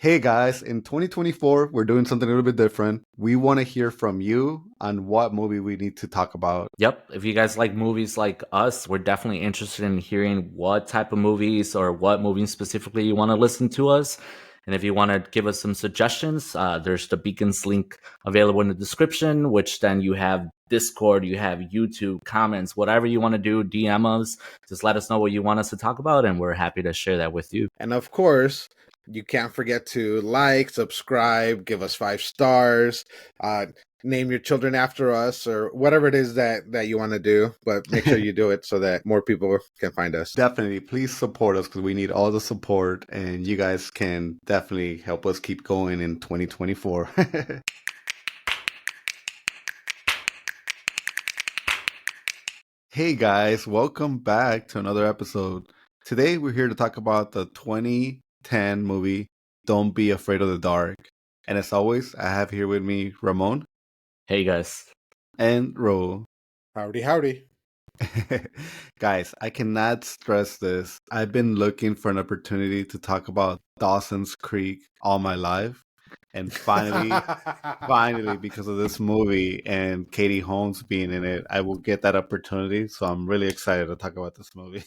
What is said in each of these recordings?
Hey guys, in 2024, we're doing something a little bit different. We want to hear from you on what movie we need to talk about. Yep. If you guys like movies like us, we're definitely interested in hearing what type of movies or what movies specifically you want to listen to us. And if you want to give us some suggestions, there's the Beacons link available in the description, which then you have Discord, you have YouTube, comments, whatever you want to do, DM us. Just let us know what you want us to talk about, and we're happy to share that with you. And of course, you can't forget to like, subscribe, give us 5 stars, name your children after us, or whatever it is that you want to do. But make sure you do it so that more people can find us. Definitely, please support us because we need all the support, and you guys can definitely help us keep going in 2024. Hey guys, welcome back to another episode. Today we're here to talk about the 2010 movie Don't Be Afraid of the Dark. And as always, I have here with me Ramon Hey, guys. and Ro. Howdy, howdy. Guys, I cannot stress this. I've been looking for an opportunity to talk about Dawson's Creek all my life. And finally, because of this movie and Katie Holmes being in it, I will get that opportunity. So I'm really excited to talk about this movie.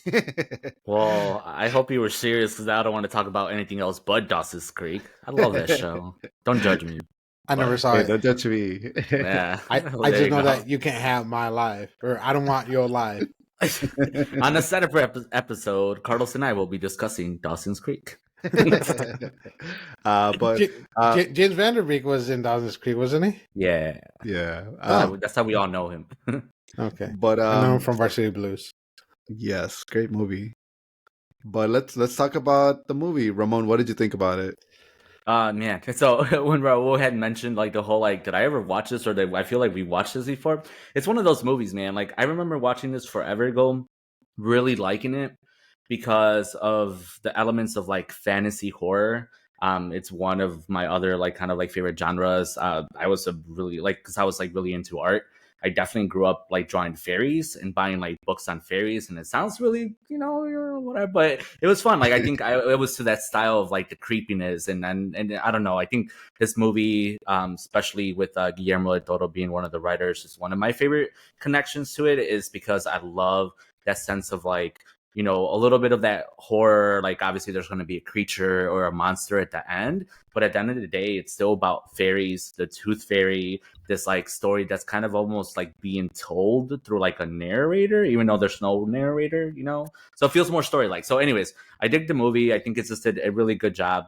Well, I hope you were serious because I don't want to talk about anything else but Dawson's Creek. I love that show. Don't judge me. I never saw Hey, it. don't judge me. Yeah. I There just you know go. that you can't have my life, or I don't want your life. On the setup episode, Carlos and I will be discussing Dawson's Creek. But James Vanderbeek was in Dawson's Creek, wasn't he? Yeah. yeah, That's how we all know him. Okay. but I know him from Varsity Blues. yes, great movie. But let's talk about the movie. Ramon, what did you think about it? Man. So when Raul had mentioned like the whole like, did I ever watch this or I feel like we watched this before? It's one of those movies, man. Like I remember watching this forever ago, really liking it because of the elements of like fantasy horror. It's one of my other like kind of like favorite genres. I was a really like because I was like really into art. I definitely grew up like drawing fairies and buying like books on fairies, and it sounds really whatever, but it was fun. Like I think it was to that style of like the creepiness, and I don't know. I think this movie, especially with Guillermo del Toro being one of the writers, is one of my favorite connections to it. Is because I love that sense of like a little bit of that horror. Like obviously there's going to be a creature or a monster at the end, but at the end of the day it's still about fairies, the tooth fairy, this like story that's kind of almost like being told through like a narrator, even though there's no narrator, so it feels more story like. So anyways, I dig the movie. I think it's just did a really good job.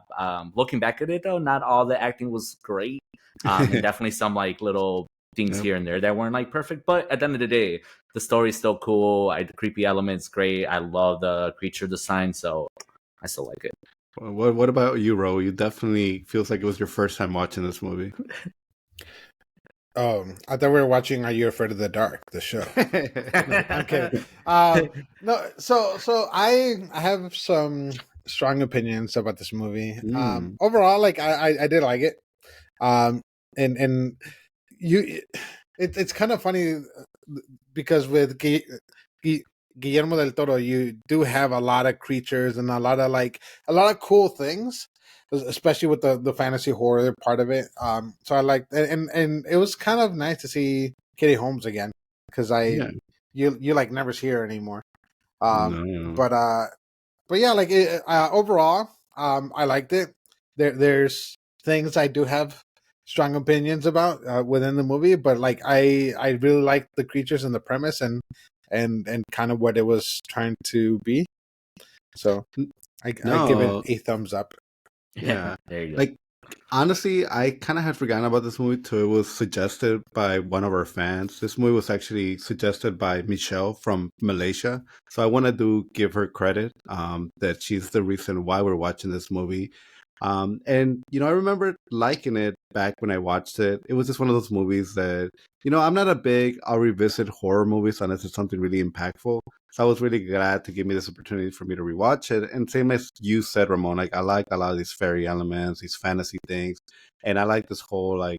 Looking back at it though, not all the acting was great, and definitely some like little things here and there that weren't like perfect, but at the end of the day the story's still cool. The creepy elements great. I love the creature design, so I still like it. What about you, Ro? You definitely feels like it was your first time watching this movie. I thought we were watching Are You Afraid of the Dark, the show. No, I'm kidding. No, so I have some strong opinions about this movie. Overall, like I did like it. And it's kind of funny because with Guillermo del Toro, you do have a lot of creatures and a lot of cool things, especially with the fantasy horror part of it. So I liked and it was kind of nice to see Katie Holmes again because you like never see her anymore. No. But yeah, like overall, I liked it. There's things I do have strong opinions about within the movie, but like I really liked the creatures and the premise and kind of what it was trying to be. So I give it a thumbs up. Yeah. There you go. Like honestly, I kind of had forgotten about this movie too. It was suggested by one of our fans. This movie was actually suggested by Michelle from Malaysia. So I wanted to give her credit that she's the reason why we're watching this movie. And I remember liking it back when I watched it. It was just one of those movies that, I'm not I'll revisit horror movies unless it's something really impactful. So I was really glad to give me this opportunity for me to rewatch it. And same as you said, Ramon, like I like a lot of these fairy elements, these fantasy things. And I like this whole like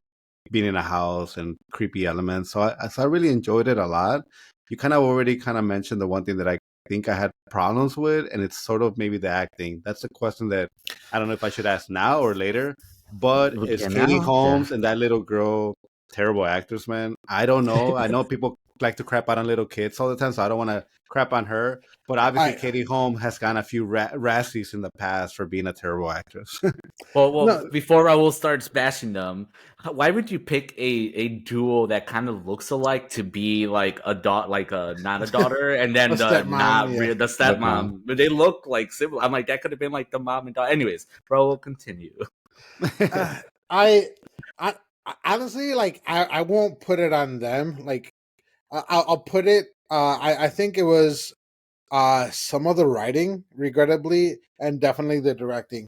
being in a house and creepy elements. So I really enjoyed it a lot. You kind of already mentioned the one thing that I think I had problems with, and it's sort of maybe the acting. That's a question that I don't know if I should ask now or later. But is Yeah, Katie now, yeah. Holmes and that little girl terrible actors, man? I don't know. I know people like to crap out on little kids all the time, so I don't want to crap on her. But obviously, Katie Holmes has gotten a few Razzies in the past for being a terrible actress. Well, No. before Raul starts bashing them, why would you pick a duo that kind of looks alike to be like a not a daughter, and then A stepmom, the stepmom? But they look like similar. I'm like, that could have been like the mom and daughter. Anyways, Raul, continue. I honestly, like, I won't put it on them. Like, I'll put it. I think it was some of the writing, regrettably, and definitely the directing.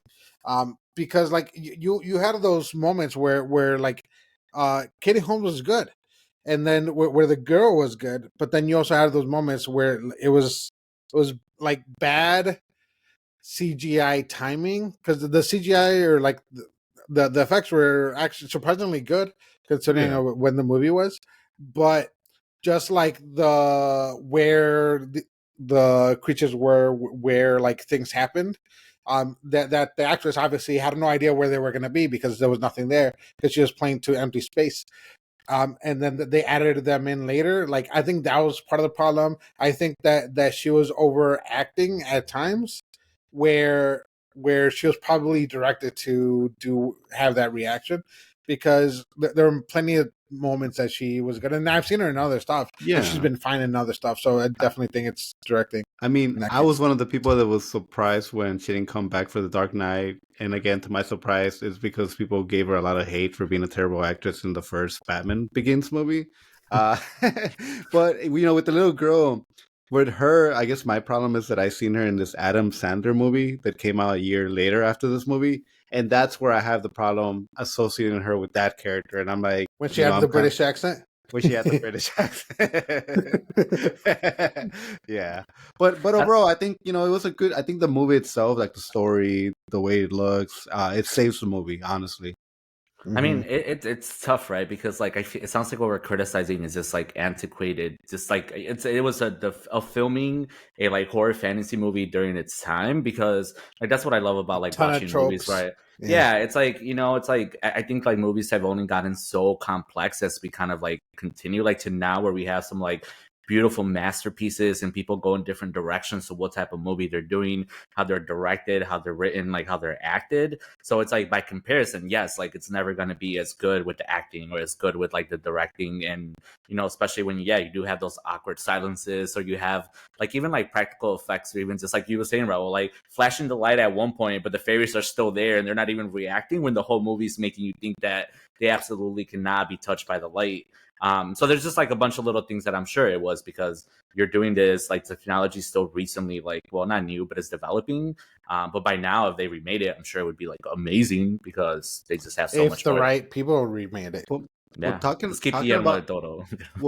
Because like you had those moments where like Katie Holmes was good, and then where the girl was good, but then you also had those moments where it was like bad CGI timing, because the CGI or like the effects were actually surprisingly good considering when the movie was, but just like the creatures were, where like things happened, that the actress obviously had no idea where they were going to be because there was nothing there, because she was playing to empty space. And then they added them in later. Like, I think that was part of the problem. I think that she was overacting at times, where she was probably directed to have that reaction, because there were plenty of moments that she was good, and I've seen her in other stuff. Yeah, and she's been fine in other stuff. So I definitely think it's directing. I mean, I was one of the people that was surprised when she didn't come back for The Dark Knight. And again, to my surprise, it's because people gave her a lot of hate for being a terrible actress in the first Batman Begins movie. But, you know, with the little girl, with her, I guess my problem is that I seen her in this Adam Sandler movie that came out a year later after this movie. And that's where I have the problem associating her with that character. And I'm like, when she had the British accent. Where she had the British accent. Yeah. But overall, I think, you know, it was a good, I think the movie itself, like the story, the way it looks, it saves the movie, honestly. I mean, it's tough, right? Because like it sounds like what we're criticizing is just like antiquated, just like it was a filming a like horror fantasy movie during its time, because like that's what I love about like watching movies, right? Yeah, it's like, you know, it's like I think like movies have only gotten so complex as we kind of like continue like to now, where we have some like beautiful masterpieces and people go in different directions. So what type of movie they're doing, how they're directed, how they're written, like how they're acted. So it's like by comparison, yes, like it's never going to be as good with the acting or as good with like the directing. And, you know, especially when, you do have those awkward silences, or you have like even like practical effects, or even just like you were saying, Raul, like flashing the light at one point, but the fairies are still there and they're not even reacting, when the whole movie's making you think that they absolutely cannot be touched by the light. So there's just like a bunch of little things that I'm sure it was because you're doing this, like technology still recently, like, well, not new, but it's developing. But by now, if they remade it, I'm sure it would be like amazing because they just have so much. If the right people remade it. Well,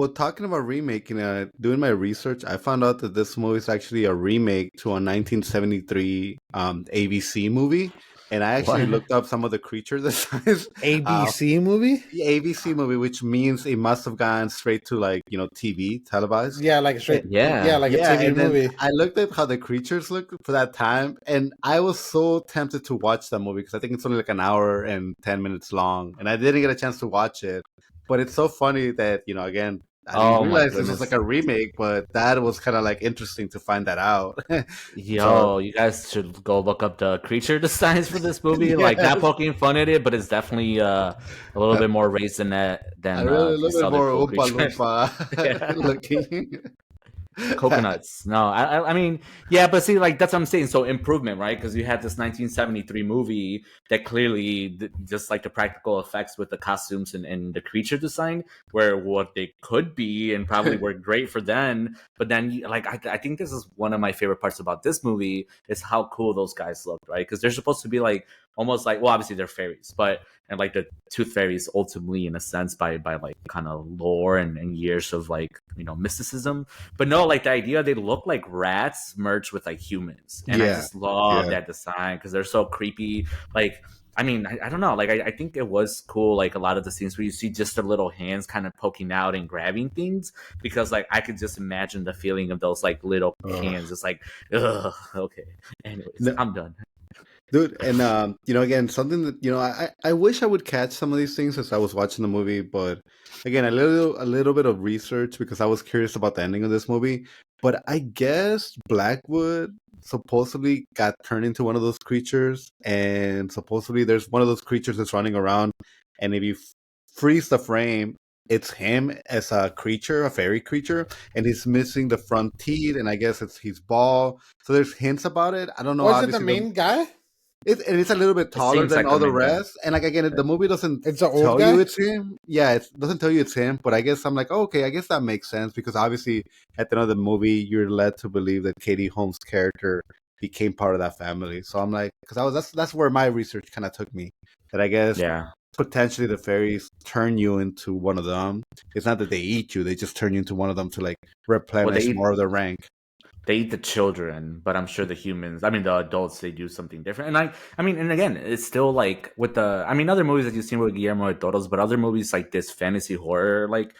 talking about remaking, doing my research, I found out that this movie is actually a remake to a 1973 ABC movie. And I actually looked up some of the creature designs. ABC movie? The ABC movie, which means it must have gone straight to like, you know, TV, televised. Yeah, like straight. Yeah, like a TV movie. I looked at how the creatures looked for that time, and I was so tempted to watch that movie because I think it's only like an hour and 10 minutes long, and I didn't get a chance to watch it. But it's so funny that, you know, again, I didn't realize this was like a remake, but that was kind of like interesting to find that out. Yo, you guys should go look up the creature designs for this movie. Yes. Like, not poking fun at it, but it's definitely a little bit more raised than that. Than a little bit more Oompa Loompa looking. Coconuts. No, I mean, yeah, but see, like that's what I'm saying. So improvement, right? Because you had this 1973 movie that clearly just like the practical effects with the costumes and the creature design were what they could be and probably were great for then. But then, like, I think this is one of my favorite parts about this movie is how cool those guys looked, right? Because they're supposed to be like almost like, well, obviously they're fairies, but and like the tooth fairies ultimately in a sense by like kind of lore and years of like, you know, mysticism. But no, like the idea they look like rats merged with like humans, and I just love that design because they're so creepy. Like I mean, I don't know. Like, I think it was cool. Like a lot of the scenes where you see just the little hands kind of poking out and grabbing things, because like I could just imagine the feeling of those like little hands. It's like, ugh, okay. Anyways, I'm done. Dude, and again, something that I wish I would catch some of these things as I was watching the movie, but again, a little bit of research because I was curious about the ending of this movie. But I guess Blackwood supposedly got turned into one of those creatures, and supposedly there's one of those creatures that's running around, and if you freeze the frame, it's him as a creature, a fairy creature, and he's missing the front teeth, and I guess he's bald. So there's hints about it. I don't know. Was it the main guy? It's a little bit taller than all the rest, and like again, the movie doesn't tell you it's him. Yeah, it doesn't tell you it's him, but I guess I'm like, oh, okay, I guess that makes sense because obviously at the end of the movie, you're led to believe that Katie Holmes' character became part of that family. So I'm like, because that's where my research kind of took me. That I guess potentially the fairies turn you into one of them. It's not that they eat you; they just turn you into one of them to like replenish more of their rank. They eat the children, but I'm sure the humans, I mean, the adults, they do something different. And I mean, and again, it's still like with other movies that you've seen with Guillermo del Toro's, but other movies like this fantasy horror, like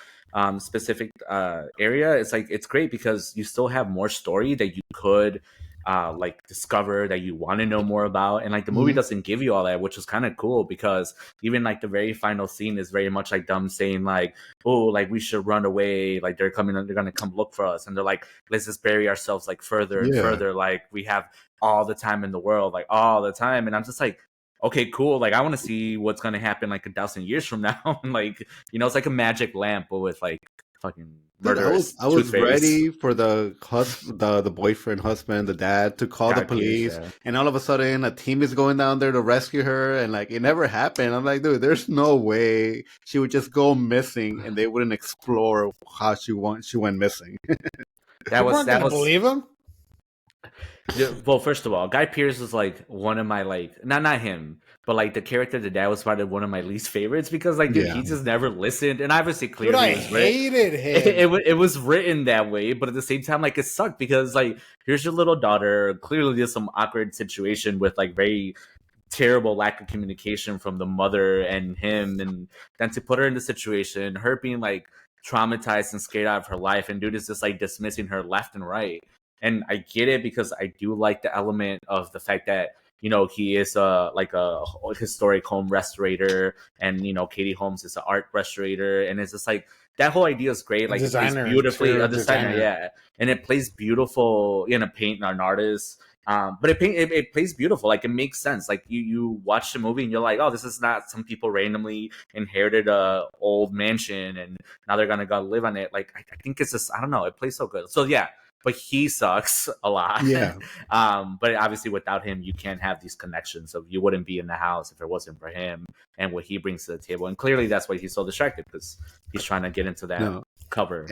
specific area, it's like, it's great because you still have more story that you could like discover, that you want to know more about, and like the movie doesn't give you all that, which is kind of cool because even like the very final scene is very much like them saying like, oh, like we should run away, like they're gonna come look for us, and they're like, let's just bury ourselves like further and further, like we have all the time in the world, like all the time. And I'm just like, okay, cool, like I want to see what's gonna happen like 1,000 years from now. And like, it's like a magic lamp but with like fucking murderous. I was ready for the boyfriend, husband, the dad to call the police, and all of a sudden a team is going down there to rescue her, and like it never happened. I'm like, dude, there's no way she would just go missing and they wouldn't explore how she went missing. that was believe him. Well, first of all, Guy Pearce was like one of my like not him, but like the character the dad was probably one of my least favorites because like dude, he just never listened, and obviously clearly I hated him. It was written that way, but at the same time, like it sucked because like here's your little daughter, clearly there's some awkward situation with like very terrible lack of communication from the mother and him, and then to put her in the situation, her being like traumatized and scared out of her life, and dude is just like dismissing her left and right. And I get it because I do like the element of the fact that, he is like a historic home restorator, and, Katie Holmes is an art restorator. And it's just like, that whole idea is great. Like, it plays beautifully. A designer, yeah. And it plays beautiful in a paint and an artist. But it plays beautiful. Like, it makes sense. Like, you watch the movie and you're like, oh, this is not some people randomly inherited a old mansion and now they're going to go live on it. Like, I think it's just, I don't know. It plays so good. So, yeah. But he sucks a lot. Yeah. But obviously without him, you can't have these connections. So you wouldn't be in the house if it wasn't for him and what he brings to the table. And clearly that's why he's so distracted, because he's trying to get into that cover.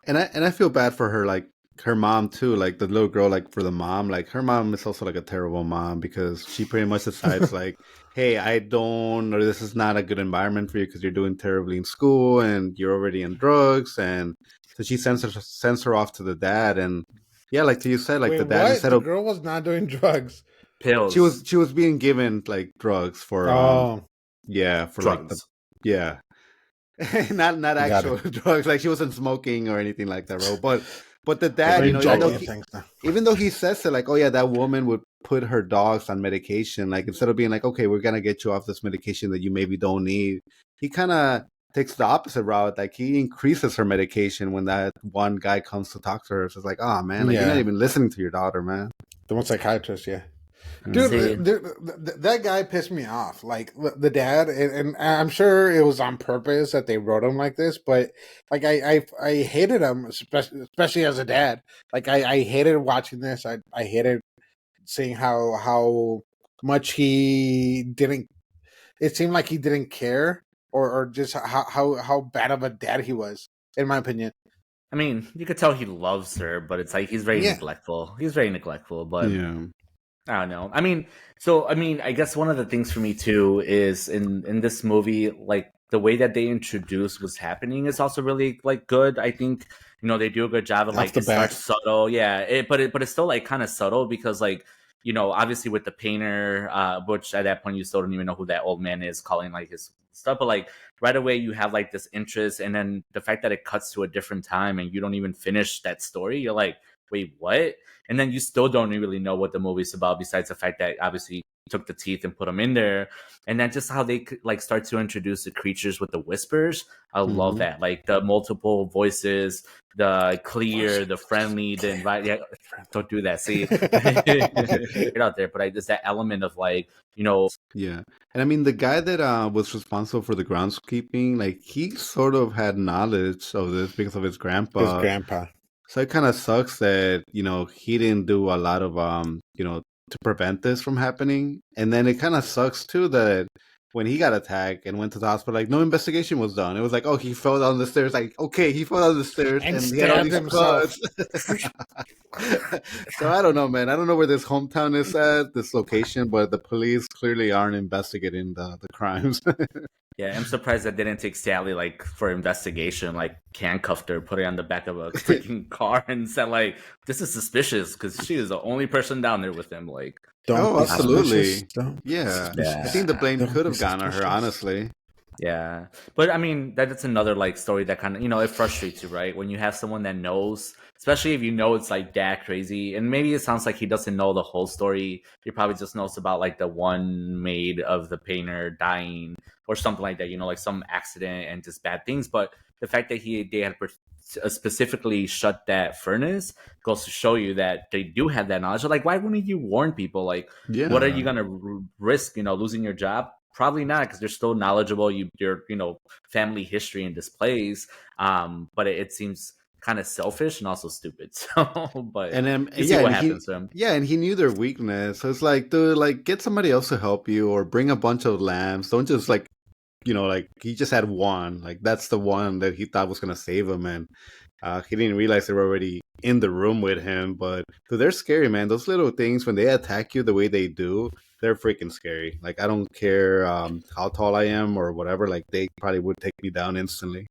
And I feel bad for her, like her mom too, like the little girl, like for the mom, like her mom is also like a terrible mom because she pretty much decides like, hey, or this is not a good environment for you because you're doing terribly in school and you're already in drugs, and so she sends her off to the dad. And yeah, like you said, like the dad instead of, the girl was not doing drugs, pills. She was being given like drugs for for drugs. Like not actual drugs. Like she wasn't smoking or anything like that, bro. But the dad, even though he says it like, oh yeah, that woman would put her dogs on medication, like instead of being like, okay, we're gonna get you off this medication that you maybe don't need, he kind of takes the opposite route. Like he increases her medication when that one guy comes to talk to her. So it's like, oh man, like you're not even listening to your daughter, man. The one psychiatrist, dude, that guy pissed me off. Like the dad, and I'm sure it was on purpose that they wrote him like this. But like I hated him, especially as a dad. Like I hated watching this. I hated seeing how much he didn't. It seemed like he didn't care, or just how bad of a dad he was, in my opinion. I mean, you could tell he loves her, but it's like he's very neglectful. He's very neglectful, but I don't know. I mean, I guess one of the things for me too is in this movie, like the way that they introduce what's happening is also really like good. I think they do a good job of like it starts subtle, but it's still like kind of subtle because like obviously with the painter, which at that point you still don't even know who that old man is calling like his stuff, but like right away you have like this interest, and then the fact that it cuts to a different time and you don't even finish that story, you're like, wait, what? And then you still don't really know what the movie's about, besides the fact that obviously took the teeth and put them in there. And then just how they like start to introduce the creatures with the whispers. I love that, like the multiple voices, the clear, the friendly, the invite. Yeah, don't do that. See, get out there. But there's that element of like, Yeah. And I mean, the guy that was responsible for the groundskeeping, like he sort of had knowledge of this because of his grandpa. His grandpa. So it kind of sucks that, he didn't do a lot of, to prevent this from happening. And then it kind of sucks too that when he got attacked and went to the hospital, like no investigation was done. It was like, oh, he fell down the stairs. Like, okay, he fell down the stairs and he had all these himself. So I don't know, man. I don't know where this hometown is at, this location, but the police clearly aren't investigating the crimes. Yeah, I'm surprised that they didn't take Sally like for investigation, like handcuffed her, put her on the back of a freaking car, and said like, "This is suspicious," because she is the only person down there with him. Like, absolutely, yeah. I think the blame could have gone on her, honestly. Yeah, but I mean that's another like story that kind of it frustrates you, right? When you have someone that knows, especially if you know it's like that crazy, and maybe it sounds like he doesn't know the whole story. He probably just knows about like the one maid of the painter dying or something like that, like some accident and just bad things. But the fact that they had specifically shut that furnace goes to show you that they do have that knowledge. Like, why wouldn't you warn people? Like, what are you gonna risk? Losing your job? Probably not, because they're still knowledgeable. Your family history and displays. But it seems kind of selfish and also stupid. So, but and then you see what happens to him. Yeah, and he knew their weakness. So it's like, dude, like get somebody else to help you, or bring a bunch of lamps. Don't just like, like he just had one. Like that's the one that he thought was gonna save him, and he didn't realize they were already in the room with him. But dude, they're scary, man. Those little things when they attack you the way they do, they're freaking scary. Like I don't care how tall I am or whatever. Like they probably would take me down instantly.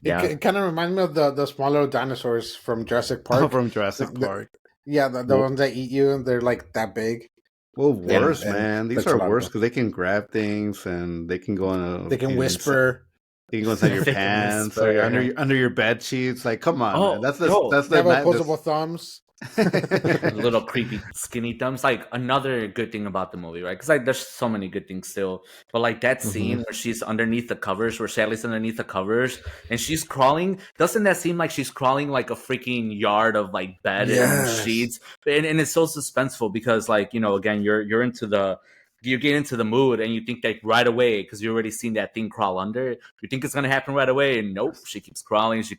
Yeah, it kind of reminds me of the small little dinosaurs from Jurassic Park. Oh, from Jurassic Park. The ones that eat you, they're like that big. Well, worse, man. These are worse because they can grab things and they can go on. They can whisper. They can go inside your pants or under your bed sheets. Like, come on, man. That's they have opposable thumbs. Little creepy skinny thumbs. Like another good thing about the movie, right? Because like there's so many good things still, but like that scene where she's underneath the covers, where Sally's underneath the covers and she's crawling, doesn't that seem like she's crawling like a freaking yard of like bed and sheets? And it's so suspenseful because like again you get into the mood and you think like right away, because you already seen that thing crawl under, you think it's gonna happen right away, and nope, she keeps crawling, she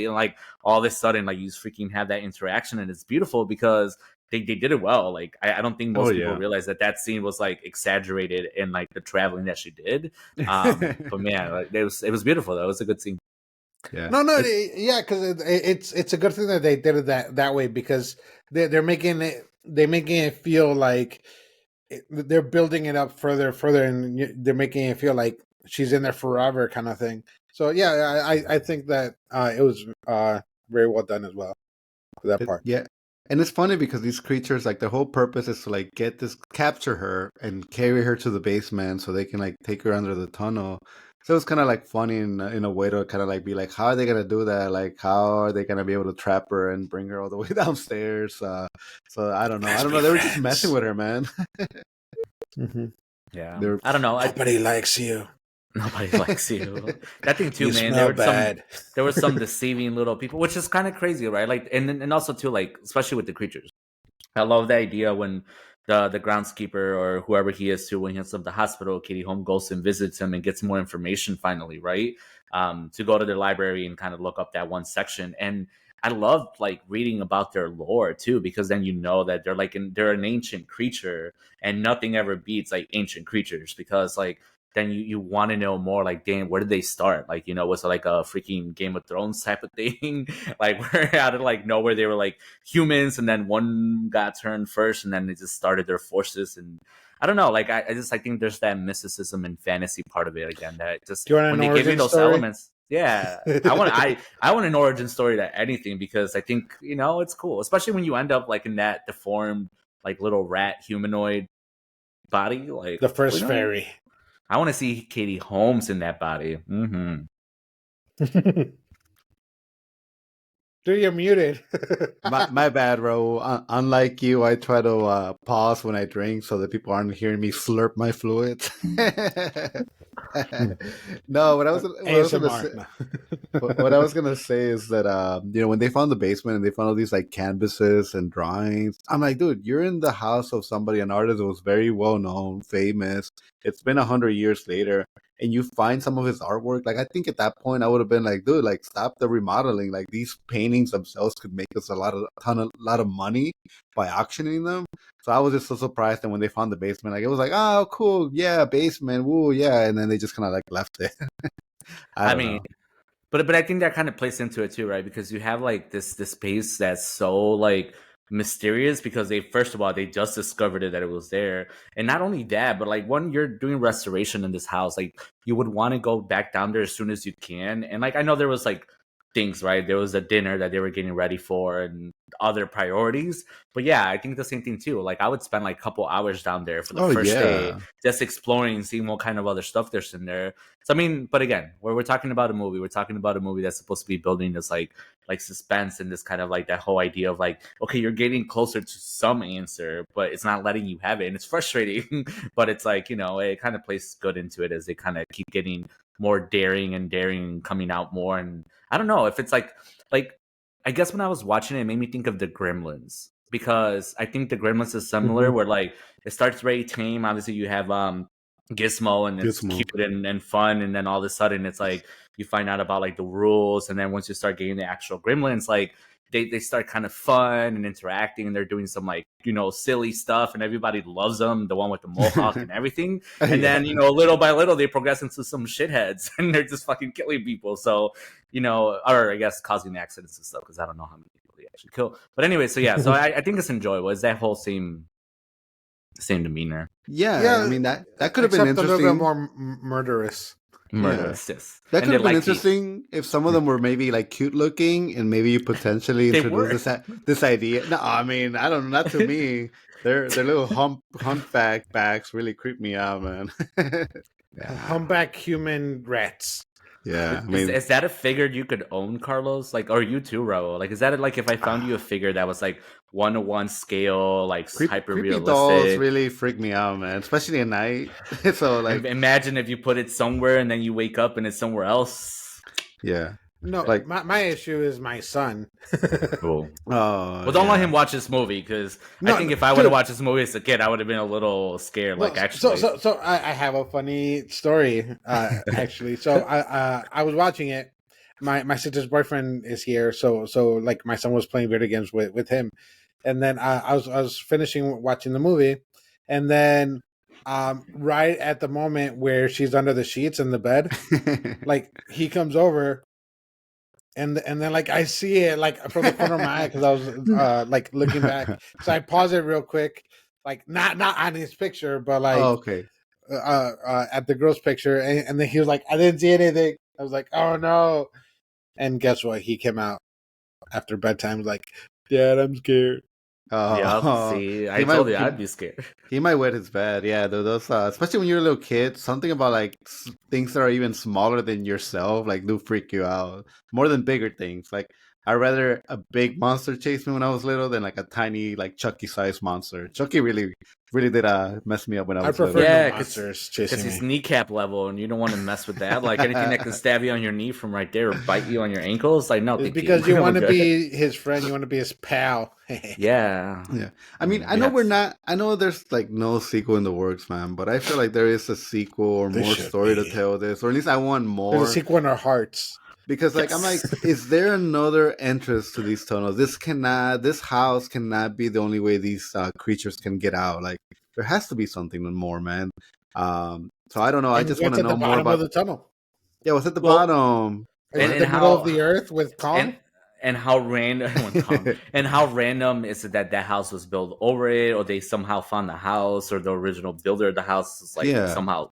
like all of a sudden like you just freaking have that interaction, and it's beautiful because they did it well. Like I don't think most people realize that scene was like exaggerated in like the traveling that she did. But man, like, it was beautiful though. It was a good scene. Yeah. Because it's a good thing that they did it that way, because they're making it feel like they're building it up further, and they're making it feel like she's in there forever, kind of thing. So yeah, I think that it was very well done as well for that part. Yeah, and it's funny because these creatures, like the whole purpose is to like capture her and carry her to the basement so they can like take her under the tunnel. So it's kind of like funny in a way to kind of like be like, how are they gonna do that? Like, how are they gonna be able to trap her and bring her all the way downstairs? So I don't know. They were just messing with her, man. Yeah, I don't know. Nobody likes you. Nobody likes you. That thing too, man. There were some deceiving little people, which is kind of crazy, right? Like, and also too, like, especially with the creatures. I love the idea when the groundskeeper or whoever he is too, when he's at the hospital, Katie Holmes goes and visits him and gets more information finally, right? To go to the library and kind of look up that one section. And I love like reading about their lore too, because then you know that they're an ancient creature, and nothing ever beats like ancient creatures, because like then you want to know more, like, damn, where did they start? Like, was it like a freaking Game of Thrones type of thing? Like, where out of like nowhere they were like humans, and then one got turned first, and then they just started their forces. And I don't know, like I think there's that mysticism and fantasy part of it again, that just when they give you those elements. Yeah, I want an origin story to anything because I think it's cool, especially when you end up like in that deformed like little rat humanoid body, like the first fairy. I want to see Katie Holmes in that body. Mm-hmm. Dude, you're muted. my bad, bro. Unlike you, I try to pause when I drink so that people aren't hearing me slurp my fluids. No, what I was gonna say, what I was gonna say is that when they found the basement and they found all these like canvases and drawings, I'm like, dude, you're in the house of somebody, an artist that was very well known, famous. It's been 100 years later, and you find some of his artwork. Like, I think at that point I would have been like, dude, like, stop the remodeling. Like, these paintings themselves could make us a lot of money by auctioning them. So I was just so surprised that when they found the basement, like, it was like, oh, cool, yeah, basement, woo, yeah, and then they just kind of like left it. I mean, but I think that kind of plays into it too, right? Because you have like this space that's so like mysterious because they first of all they just discovered it that it was there, and not only that, but like when you're doing restoration in this house, like you would want to go back down there as soon as you can. And like I know there was like things, right? There was a dinner that they were getting ready for and other priorities. But yeah, I think the same thing too. Like I would spend like a couple hours down there for the first day, just exploring, seeing what kind of other stuff there's in there. So I mean, but again, we're talking about a movie. We're talking about a movie that's supposed to be building this like suspense and this kind of like that whole idea of like, okay, you're getting closer to some answer, but it's not letting you have it, and it's frustrating. But it's like it kind of plays good into it as they kind of keep getting more daring and coming out more. And I don't know if it's like I guess when I was watching it made me think of the Gremlins, because I think the Gremlins is similar where like it starts very tame. Obviously you have Gizmo and it's cute and fun, and then all of a sudden it's like you find out about like the rules, and then once you start getting the actual Gremlins, like they start kind of fun and interacting, and they're doing some like silly stuff, and everybody loves them, the one with the mohawk and everything. And then little by little they progress into some shitheads and they're just fucking killing people. So or I guess causing accidents and stuff, because I don't know how many people they actually kill. But anyway, so yeah, so I think it's enjoyable. It's that whole same demeanor. Yeah, I mean that could have been interesting. A little bit more murderous. Yes. That could have been interesting if some of them were maybe like cute looking, and maybe you potentially introduce this idea. No, I mean, I don't know, not to me. Their little humpback backs really creep me out, man. Humpback human rats. Yeah, I mean, is that a figure you could own, Carlos? Like, or you too, Raul? Like, is that like if I found you a figure that was like 1-to-1 scale, like hyper realistic? Dolls really freak me out, man, especially at night. So like, imagine if you put it somewhere and then you wake up and it's somewhere else. Yeah. No, like my issue is my son. Cool. Well, don't let him watch this movie, because I think if I would have watched this movie as a kid, I would have been a little scared. Like, actually, so I have a funny story. Actually, so I was watching it. My sister's boyfriend is here, so like my son was playing video games with him, and then I was finishing watching the movie, and then right at the moment where she's under the sheets in the bed, like he comes over. And then like I see it like from the corner of my eye, because I was like looking back. So I pause it real quick, like not on his picture, but like at the girl's picture, and then he was like, I didn't see anything. I was like, oh no. And guess what? He came out after bedtime, like, Dad, I'm scared. See, I told you I'd be scared. He might wet his bed. Yeah, those especially when you're a little kid, something about like things that are even smaller than yourself like do freak you out more than bigger things. Like I'd rather a big monster chase me when I was little than like a tiny like Chucky sized monster. Chucky really did mess me up when I was little. Yeah, monsters chasing me. Because he's kneecap level, and you don't want to mess with that. Like anything that can stab you on your knee from right there or bite you on your ankles. Like no, because you want to be his friend, you want to be his pal. Yeah. I mean, I know there's like no sequel in the works, man, but I feel like there is a sequel or more story to tell this, or at least I want more. There's a sequel in our hearts. Because like I'm like, is there another entrance to these tunnels? This house cannot be the only way these creatures can get out. Like there has to be something more, man. So I don't know. I just want to know more about the tunnel. Yeah, what's at the bottom? In the middle of the earth with Kong. And how random and how random is it that house was built over it, or they somehow found the house, or the original builder of the house is like somehow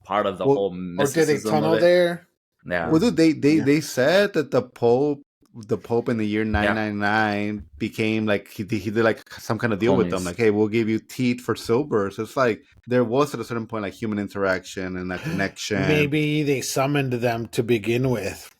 part of the whole mysticism. Or did they tunnel there? Yeah. Well, dude, they said that the Pope in the year 999 became like he did like some kind of deal with them, like, hey, we'll give you teeth for silver. So it's like there was at a certain point like human interaction and a connection. Maybe they summoned them to begin with.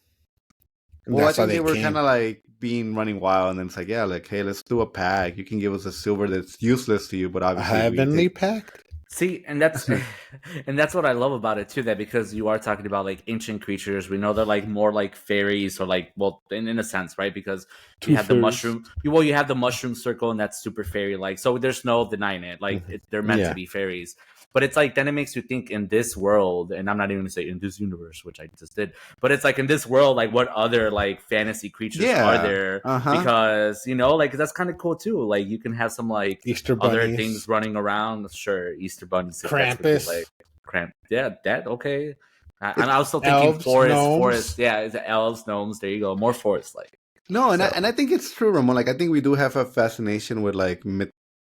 Well, I think they were kind of like running wild, and then it's like, yeah, like, hey, let's do a pact. You can give us a silver that's useless to you, but obviously a heavenly pact. See, and that's what I love about it too. That because you are talking about like ancient creatures, we know they're like more like fairies, or like, well, in a sense, right? Because you have the mushroom. You have the mushroom circle, and that's super fairy like. So there's no denying it. Like they're meant to be fairies. But it's like, then it makes you think in this world, and I'm not even going to say in this universe, which I just did, but it's like in this world, like what other like fantasy creatures are there? Because, you know, like that's kind of cool too. Like you can have some like Easter bunnies, other things running around. Sure, Easter bunnies, Krampus, like yeah, that okay. And I was still thinking forest. Yeah, it's elves, gnomes. There you go, more forest like. No, and I think it's true, Ramon. Like I think we do have a fascination with like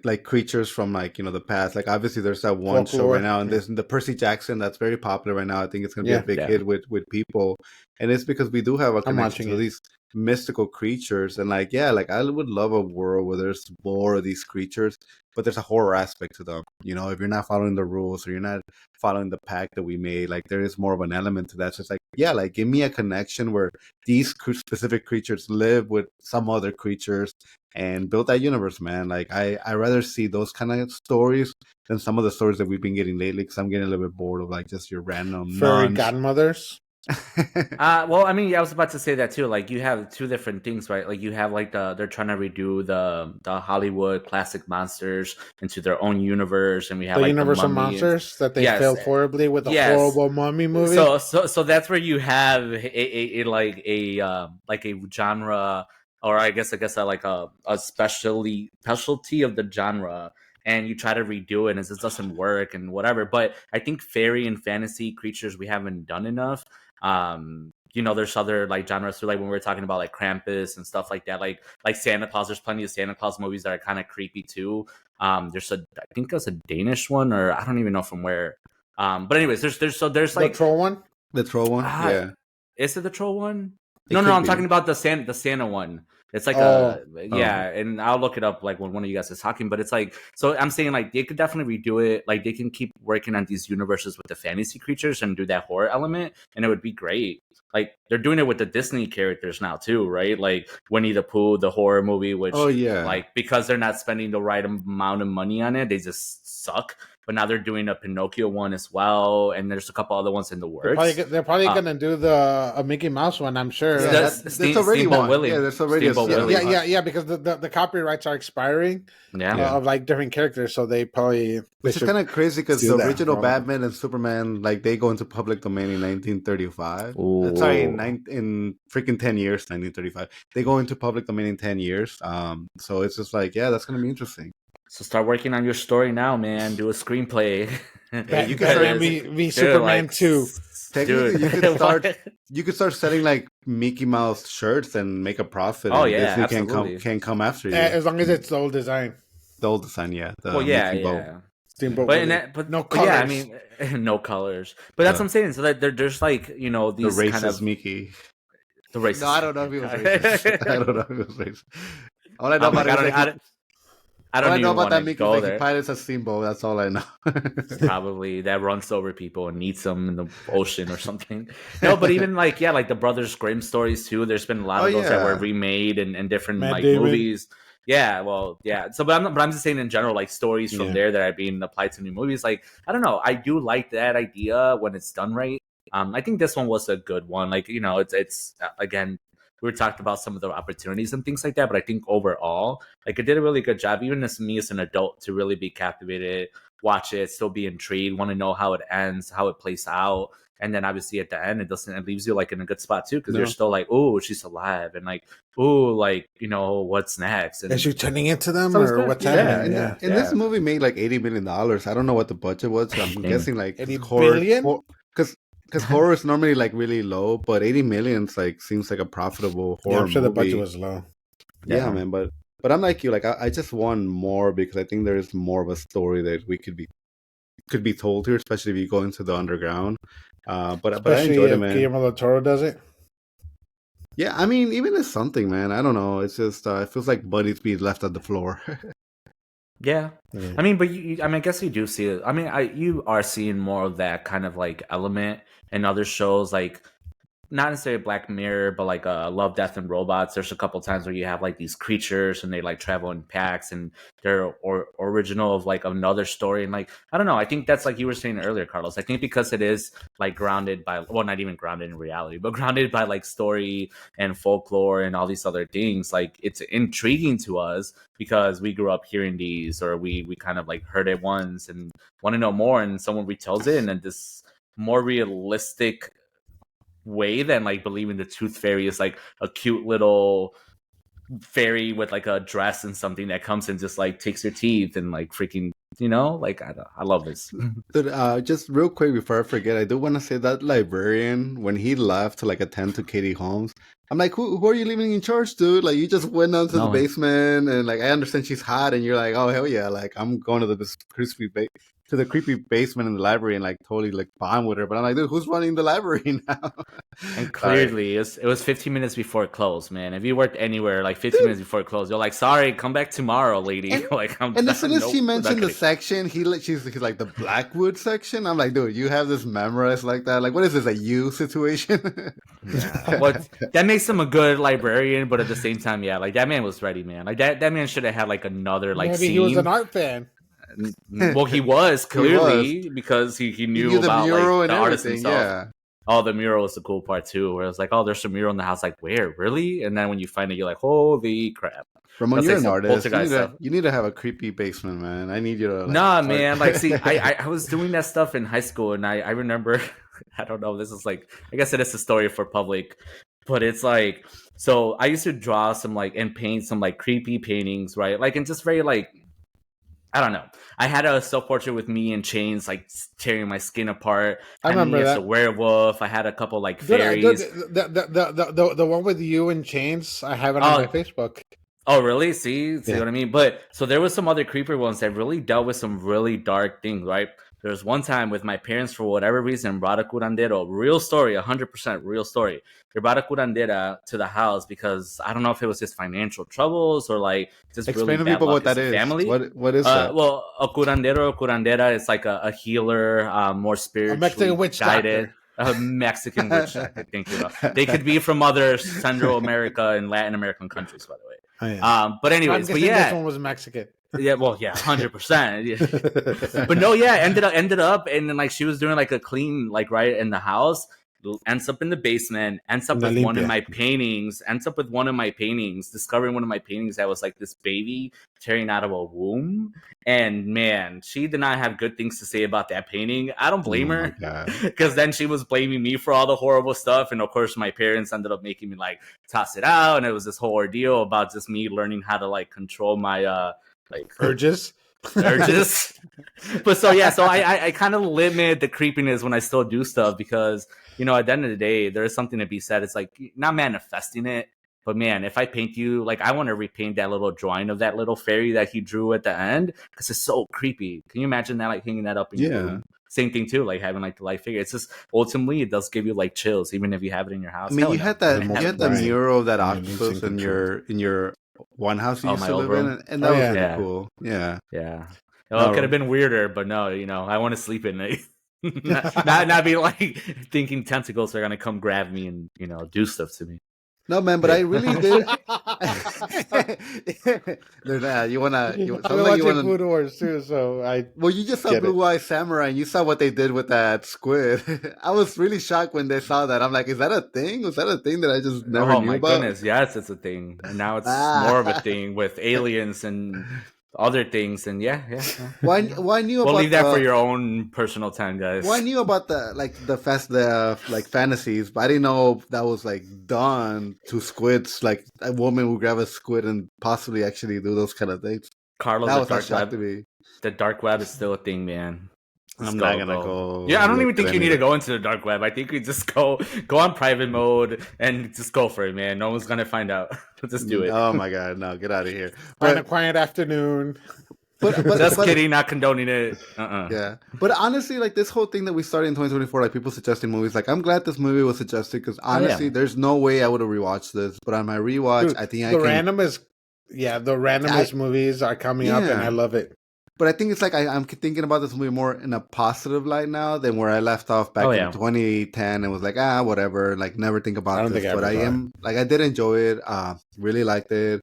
like creatures from like, you know, the past. Like obviously there's that one show right now, and there's the Percy Jackson that's very popular right now. I think it's gonna be a big hit with people, and it's because we do have a connection to these mystical creatures. And like, yeah, like I would love a world where there's more of these creatures, but there's a horror aspect to them. You know, if you're not following the rules or you're not following the pact that we made, like there is more of an element to that. So it's like, yeah, like give me a connection where these specific creatures live with some other creatures and build that universe, man. Like I rather see those kind of stories than some of the stories that we've been getting lately, because I'm getting a little bit bored of like just your random fairy godmothers. Well, I mean, I was about to say that too. Like you have two different things, right? Like you have like they're trying to redo the Hollywood classic monsters into their own universe, and we have the like Universal monsters that they failed horribly with a horrible mummy movie. So that's where you have a genre, or I guess like a specialty of the genre, and you try to redo it and it doesn't work and whatever. But I think fairy and fantasy creatures we haven't done enough. You know, there's other like genres too, like when we were talking about like Krampus and stuff like that, like Santa Claus. There's plenty of Santa Claus movies that are kind of creepy too. I think there's a Danish one, or I don't even know from where. But anyways, there's like the troll one. The troll one, yeah. Is it the troll one? No, I'm talking about the Santa one. It's like and I'll look it up like when one of you guys is talking. But it's like, so I'm saying like they could definitely redo it. Like they can keep working on these universes with the fantasy creatures and do that horror element, and it would be great. Like they're doing it with the Disney characters now too, right? Like Winnie the Pooh, the horror movie, which like because they're not spending the right amount of money on it, they just suck. But now they're doing a Pinocchio one as well, and there's a couple other ones in the works. They're probably gonna do a Mickey Mouse one, I'm sure. Yeah, that's already one. Willie. Yeah, there's already yeah, because the copyrights are expiring. Of like different characters, so they probably which is kind of crazy because the original Batman and Superman, like they go into public domain in 1935. Sorry, in freaking 10 years, 1935. They go into public domain in 10 years. So it's just like, yeah, that's gonna be interesting. So start working on your story now, man. Do a screenplay. You can be Superman 2. Technically, you could start selling like Mickey Mouse shirts and make a profit. Oh yeah, Disney can come after you as long as it's the old design. The old design, yeah. Steamboat, but no colors. Yeah, I mean, no colors. But that's what I'm saying. So that there's like, you know, these the racist kind of Mickey. The racist. No, I don't know if he was racist. I don't know if he was racist. All I know I don't know about that Mickey he pilots a steamboat. That's all I know. Probably that runs over people and eats them in the ocean or something. No, but even like like the Brothers Grimm stories too. There's been a lot of those that were remade and different movies. Yeah, well, yeah. So, but I'm just saying in general, like stories from there that are being applied to new movies. Like I don't know, I do like that idea when it's done right. I think this one was a good one. Like, you know, it's again. We were talking about some of the opportunities and things like that, but I think overall, like it did a really good job, even as me as an adult, to really be captivated, watch it, still be intrigued, want to know how it ends, how it plays out, and then obviously at the end, it leaves you like in a good spot too, because you're still like, oh, she's alive, and like, oh, like, you know, what's next? And is she turning into them, or what's happening? And this movie made like $80 million. I don't know what the budget was. So I'm guessing like $80 billion. Because horror is normally like really low, but 80 million like seems like a profitable horror I'm sure movie. The budget was low. Yeah, man. But I'm like you. Like I just want more, because I think there is more of a story that we could be told here, especially if you go into the underground. But I Especially enjoyed it, if man. Guillermo del Toro does it. Yeah, I mean, even it's something, man. I don't know. It's just it feels like money's being left on the floor. Yeah. Yeah. I mean, but I mean, I guess you do see it. I mean, you are seeing more of that kind of like element in other shows, like not necessarily Black Mirror, but like Love, Death, and Robots. There's a couple times where you have like these creatures and they like travel in packs and they're original of like another story. And like, I don't know. I think that's like you were saying earlier, Carlos. I think because it is like grounded by, well, not even grounded in reality, but grounded by like story and folklore and all these other things. Like it's intriguing to us because we grew up hearing these, or we kind of like heard it once and want to know more. And someone retells it, and then this more realistic way than like believing the tooth fairy is like a cute little fairy with like a dress and something that comes and just like takes your teeth and like freaking, you know, like I love this. But just real quick before I forget, I do want to say that librarian, when he left to like attend to Katie Holmes, I'm like, who are you leaving in charge, dude? Like, you just went down to the basement, and like, I understand she's hot, and you're like, oh hell yeah, like I'm going to the creepy basement in the library and like totally like bond with her. But I'm like, dude, who's running the library now? And clearly, it was 15 minutes before it closed, man. If you worked anywhere like 15 minutes before it closed, you're like, sorry, come back tomorrow, lady. And, like, and as soon as she mentioned the section, she's like the Blackwood section. I'm like, dude, you have this memorized like that? Like, what is this, a you situation? Yeah. What that makes him a good librarian, but at the same time, yeah, like that man was ready, man. Like that man should have had like another like Maybe scene. he was an art fan. Well, he was clearly because he knew the about mural like, and the artist everything. himself. Yeah. Oh, the mural was the cool part too, where it's like, oh, there's a mural in the house. Like, where, really? And then when you find it, you're like, holy crap! Ramon, you're an artist. You need to have a creepy basement, man. I need you to. Like, nah, man. Like, see, I was doing that stuff in high school, and I remember, I don't know. This is like, I guess it is a story for public, but it's like, so I used to draw some like and paint some like creepy paintings, right? Like, and just very like, I don't know. I had a self-portrait with me in chains, like tearing my skin apart. I remember that. A werewolf. I had a couple like fairies. The one with you in chains, I have it on my Facebook. Oh, really? See what I mean? But so there was some other creeper ones that really dealt with some really dark things, right? There was one time with my parents, for whatever reason, brought a curandero, real story, 100% real story. They brought a curandera to the house because I don't know if it was just financial troubles or like just explain really to people what that is. Family. What is that? Well, a curandera is like a healer, more spiritually a Mexican witch guided. Doctor. A Mexican witch doctor. Thank you. They could be from other Central America and Latin American countries, by the way. Oh, yeah. But anyways, but yeah, this one was Mexican. Yeah, well, yeah, 100%. Yeah. But no, yeah, ended up, and then like she was doing like a clean, like right in the house, ends up in the basement, ends up with one of my paintings, discovering one of my paintings that was like this baby tearing out of a womb. And man, she did not have good things to say about that painting. I don't blame her, because then she was blaming me for all the horrible stuff. And of course, my parents ended up making me like toss it out, and it was this whole ordeal about just me learning how to like control my like urges. But so yeah, so I kind of limit the creepiness when I still do stuff, because you know, at the end of the day, there is something to be said. It's like not manifesting it, but man, if I paint you, like I want to repaint that little drawing of that little fairy that he drew at the end, because it's so creepy. Can you imagine that, like hanging that up in your room? Same thing too, like having like the light figure. It's just ultimately it does give you like chills, even if you have it in your house. I mean, you had the mural of that octopus in your one house you used to live in, and that was really cool. Yeah. Well, it could have been weirder, but no, you know, I want to sleep at night. not be like thinking tentacles are gonna come grab me and, you know, do stuff to me. No, man, but I really did. You wanna Food Wars too, so well, you just saw Blue Eye Samurai, and you saw what they did with that squid. I was really shocked when they saw that. I'm like, is that a thing? Was that a thing that I just never knew about? Oh my goodness, yes, it's a thing, and now it's more of a thing with aliens and other things, and yeah. Well, I knew about. We'll leave that for your own personal time, guys. Well, I knew about the fantasies, but I didn't know that was like done to squids. Like a woman would grab a squid and possibly actually do those kind of things. Carlos, that was a shock to me. The dark web is still a thing, man. I'm not gonna go. Yeah, I don't even think you need to go into the dark web. I think you just go on private mode and just go for it, man. No one's gonna find out. Just do it. Oh my god, no, get out of here. On a quiet afternoon. but Just kidding, not condoning it. Yeah, but honestly, like this whole thing that we started in 2024, like people suggesting movies, like I'm glad this movie was suggested because honestly, there's no way I would have rewatched this. But on my rewatch, Dude, I think the randomest movies are coming up, and I love it. But I think it's like I'm thinking about this movie more in a positive light now than where I left off back in 2010 and was like, whatever, like never think about this. But I did enjoy it. Really liked it.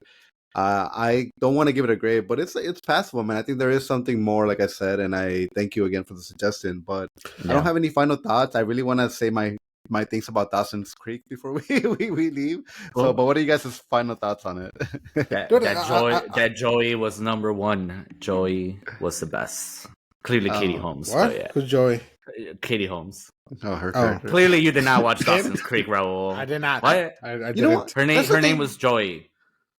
I don't want to give it a grade, but it's passable, man. I think there is something more, like I said, and I thank you again for the suggestion. But I don't have any final thoughts. I really want to say my things about Dawson's Creek before we leave. Cool. So, but what are you guys' final thoughts on it? that Joey was number one. Joey was the best. Clearly, Katie Holmes. What? Who's Joey? Katie Holmes. Oh, her character. Clearly, you did not watch Dawson's Creek, Raul. I did not. What? I didn't. You know, her name was Joey.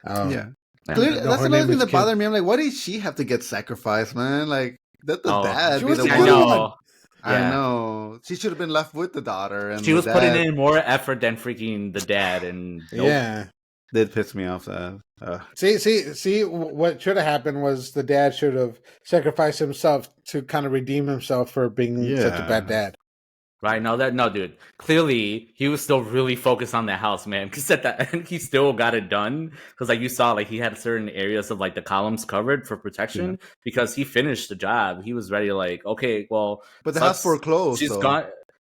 Oh. Yeah. Clearly, that's another thing that bothered me. I'm like, why did she have to get sacrificed, man? Like, that the dad be the one. I know. She should have been left with the daughter. And she was putting in more effort than freaking the dad. And yeah, that pissed me off. See, what should have happened was the dad should have sacrificed himself to kind of redeem himself for being such a bad dad. Right, no, dude. Clearly, he was still really focused on the house, man. Because at the end, he still got it done. Because, like, you saw, like, he had certain areas of, like, the columns covered for protection. Yeah. Because he finished the job. He was ready to, like, okay, well... But the house foreclosed, she's gone...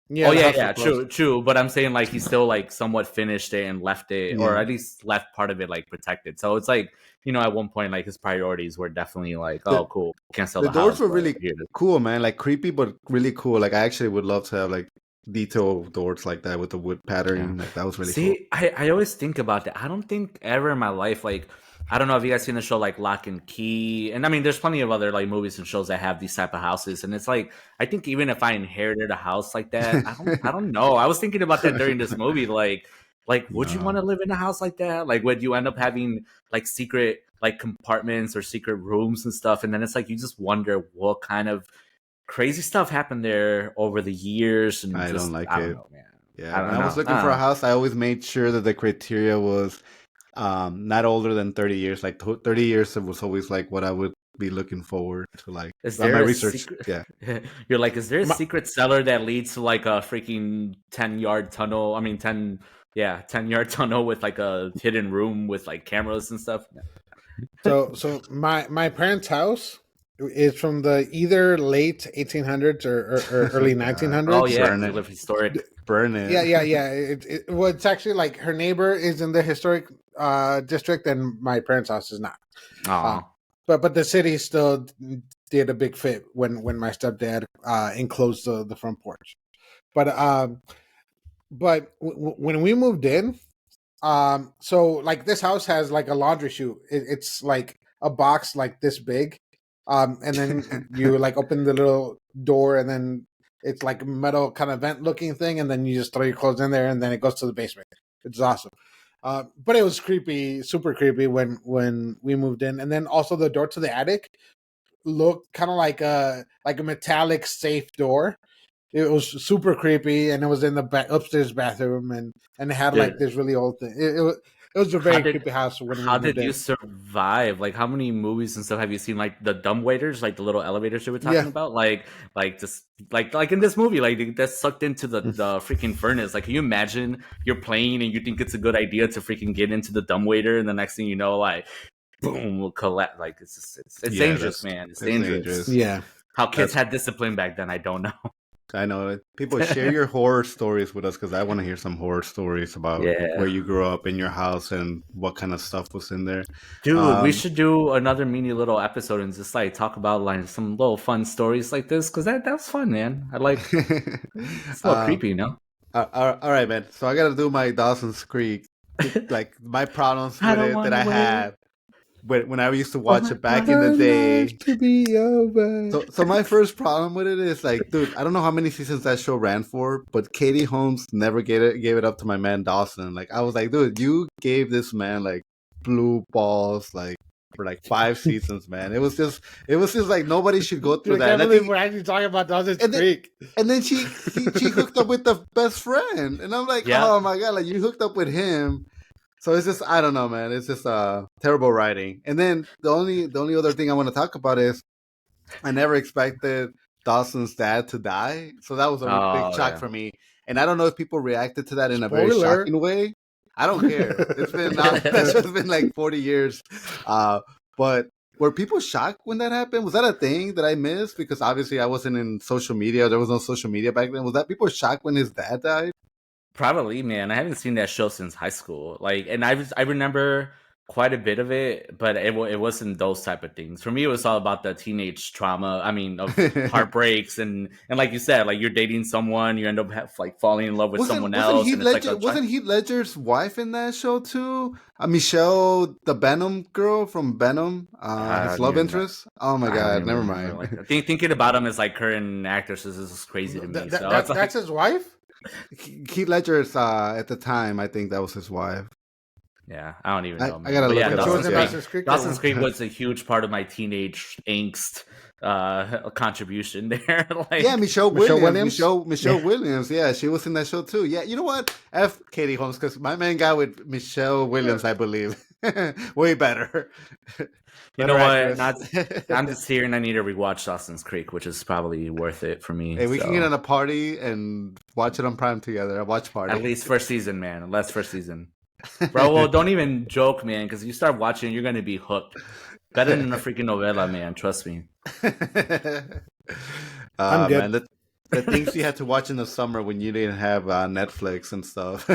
Yeah, true. But I'm saying, like, he still, like, somewhat finished it and left it. Or at least left part of it, like, protected. So it's, like, you know, at one point, like, his priorities were definitely, like, cool. Can't sell the house. The doors were really cool, man. Like, creepy, but really cool. Like, I actually would love to have, like, detailed doors like that with the wood pattern. Like, that was really cool. I always think about that. I don't think ever in my life, like, I don't know if you guys seen the show like Lock and Key, and I mean there's plenty of other like movies and shows that have these type of houses, and it's like I think even if I inherited a house like that, I don't know. I was thinking about that during this movie, like would you want to live in a house like that? Like would you end up having like secret like compartments or secret rooms and stuff? And then it's like you just wonder what kind of crazy stuff happened there over the years. And I don't know, man. Yeah, when I was looking for a house, I always made sure that the criteria was not older than 30 years. Like 30 years was always like what I would be looking forward to. Like, is there my research? You're like, is there a secret cellar that leads to like a freaking 10-yard tunnel? I mean, 10-yard tunnel with like a hidden room with like cameras and stuff. So my parents' house is from the either late 1800s or early 1900s. Oh yeah, they live historic. Burn it. Yeah. Well, it's actually like her neighbor is in the historic district, and my parents' house is not. But the city still did a big fit when my stepdad enclosed the front porch. But when we moved in, so like this house has like a laundry chute. It's like a box like this big, and then you like open the little door, and then it's like a metal kind of vent looking thing, and then you just throw your clothes in there, and then it goes to the basement. It's awesome. But it was creepy, super creepy when we moved in. And then also the door to the attic looked kind of like a metallic safe door. It was super creepy, and it was in the upstairs bathroom, and it had like this really old thing. It was a very creepy house. How did you survive? Like, how many movies and stuff have you seen? Like the dumbwaiters, like the little elevators you were talking about, like just like in this movie, like that's sucked into the freaking furnace. Like, can you imagine you're playing and you think it's a good idea to freaking get into the dumbwaiter, and the next thing you know, like boom, will collapse. Like it's dangerous, man. It's dangerous. Yeah. How kids had discipline back then, I don't know. I know. People share your horror stories with us because I want to hear some horror stories about where you grew up in your house and what kind of stuff was in there. Dude, we should do another mini little episode and just like talk about like some little fun stories like this because that was fun, man. I like it's a little creepy, you know? All right, man. So I got to do my Dawson's Creek, like my problems with it that I had. When I used to watch it back in the day. To be over. So my first problem with it is like, dude, I don't know how many seasons that show ran for, but Katie Holmes never gave it up to my man Dawson. Like, I was like, dude, you gave this man like blue balls like for like 5 seasons, man. It was just like nobody should go through that. I can't believe we're actually talking about Dawson's Creek. And then she hooked up with the best friend, and I'm like, oh my god, like you hooked up with him. So it's just I don't know, man. It's just terrible writing. And then the only other thing I want to talk about is I never expected Dawson's dad to die, so that was a big shock for me. And I don't know if people reacted to that in a very shocking way. I don't care. It's been that show's been like 40 years. But were people shocked when that happened? Was that a thing that I missed? Because obviously I wasn't in social media. There was no social media back then. Was that people shocked when his dad died? Probably, man. I haven't seen that show since high school. Like, and I remember quite a bit of it, but it wasn't those type of things. For me, it was all about the teenage trauma. I mean, of heartbreaks and like you said, like you're dating someone, you end up like falling in love with someone else. Wasn't Heath Ledger's wife in that show too? Michelle, the Venom girl from Venom, his love interest. Oh my god, never mind. Like, thinking about him as like current actresses is crazy to me. That's his wife. Heath Ledger's at the time, I think that was his wife. Yeah, I don't even know. I gotta look at Dawson's Creek was a huge part of my teenage angst contribution there. Like, yeah, Michelle Williams. Yeah, she was in that show too. Yeah, you know what? F Katie Holmes, because my main guy with Michelle Williams, I believe, way better. You know what? I'm just here and I need to rewatch Dawson's Creek, which is probably worth it for me. Hey, we can get on a party and watch it on Prime together. A watch party. At least first season, man. Unless first season. Bro, well, don't even joke, man, because you start watching, you're going to be hooked. Better than a freaking novela, man. Trust me. I'm good. Man, the things you had to watch in the summer when you didn't have Netflix and stuff.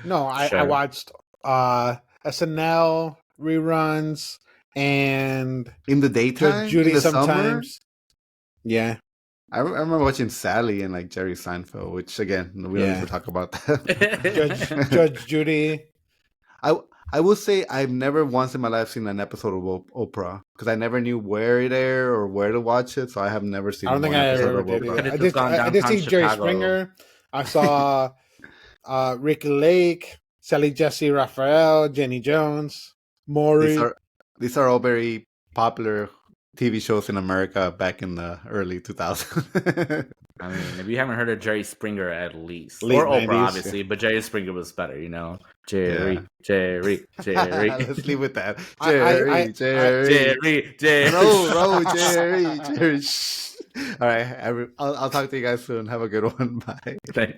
No, I watched SNL reruns and in the daytime, Judy in the sometimes. Summer? Yeah, I remember watching Sally and like Jerry Seinfeld, which again we don't need to talk about that. Judge Judy. I will say I've never once in my life seen an episode of Oprah because I never knew where it aired or where to watch it, so I have never seen. I don't think I ever did. I did see Jerry Springer. I saw Ricky Lake, Sally Jesse Raphael, Jenny Jones, Maury. These are all very popular TV shows in America back in the early 2000s. I mean, if you haven't heard of Jerry Springer, at least. Or Oprah, obviously, but Jerry Springer was better, you know? Jerry. Let's leave with that. Jerry. Jerry. All right. I'll talk to you guys soon. Have a good one. Bye. Bye.